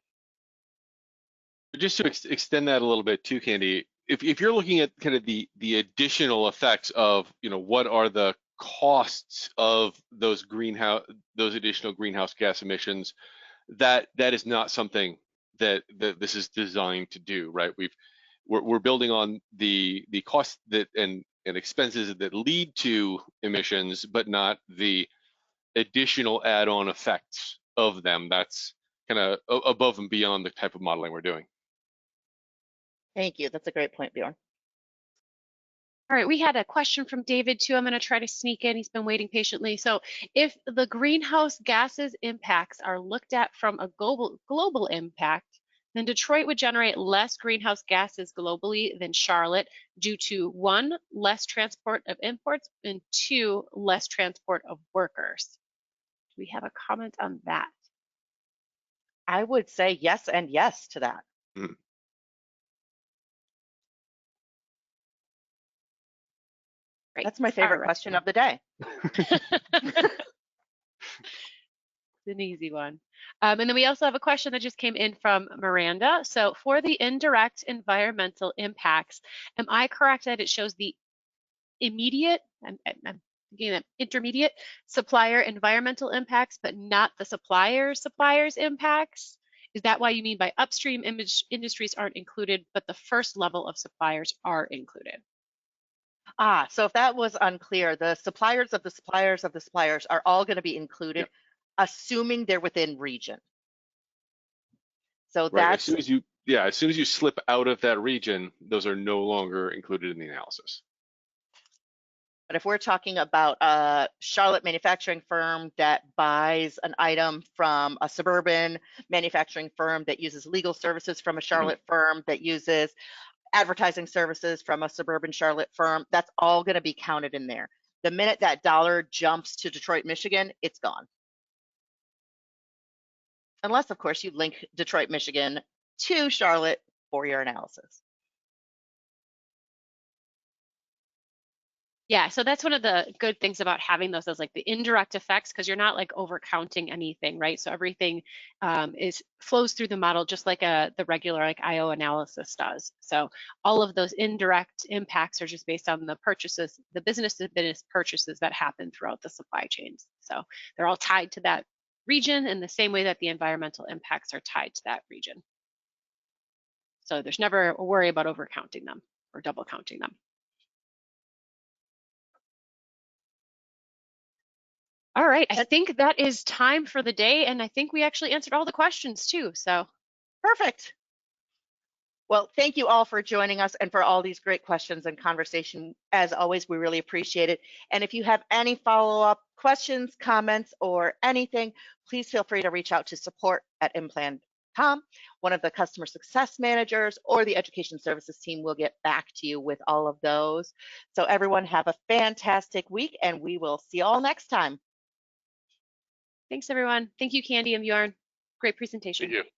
Just to extend that a little bit too, Candi, if you're looking at kind of the additional effects of, what are the costs of those additional greenhouse gas emissions, that is not something that this is designed to do, right? We're building on the costs that and expenses that lead to emissions, but not the additional add-on effects of them. That's kind of above and beyond the type of modeling we're doing.
Thank you. That's a great point, Bjorn.
All right, we had a question from David too. I'm going to try to sneak in. He's been waiting patiently. So if the greenhouse gases impacts are looked at from a global impact, then Detroit would generate less greenhouse gases globally than Charlotte due to 1, less transport of imports, and 2, less transport of workers. Do we have a comment on that?
I would say yes and yes to that.
Mm.
Great.
That's my favorite question of the day.
An easy one. And then we also have a question that just came in from Miranda. So for the indirect environmental impacts, am I correct that it shows the immediate, I'm thinking that intermediate supplier environmental impacts, but not the supplier's impacts? Is that why you mean by upstream industries aren't included, but the first level of suppliers are included?
So if that was unclear, the suppliers of the suppliers of the suppliers are all going to be included, assuming they're within region. So
Right.
that's
As soon as you slip out of that region, those are no longer included in the analysis.
But if we're talking about a Charlotte manufacturing firm that buys an item from a suburban manufacturing firm that uses legal services from a Charlotte firm that uses advertising services from a suburban Charlotte firm, that's all going to be counted in there. The minute that dollar jumps to Detroit, Michigan, it's gone. Unless, of course, you link Detroit, Michigan to Charlotte for your analysis.
Yeah, so that's one of the good things about having those as like the indirect effects, because you're not like overcounting anything, right? So everything flows through the model just like the regular like IO analysis does. So all of those indirect impacts are just based on the purchases, the business-to-business purchases that happen throughout the supply chains. So they're all tied to that region in the same way that the environmental impacts are tied to that region. So there's never a worry about overcounting them or double counting them. All right, I think that is time for the day, and I think we actually answered all the questions too, so.
Perfect. Well, thank you all for joining us and for all these great questions and conversation. As always, we really appreciate it. And if you have any follow-up questions, comments, or anything, please feel free to reach out to support@implan.com. One of the customer success managers or the education services team will get back to you with all of those. So everyone have a fantastic week, and we will see you all next time.
Thanks, everyone. Thank you, Candi and Bjorn. Great presentation.
Thank you.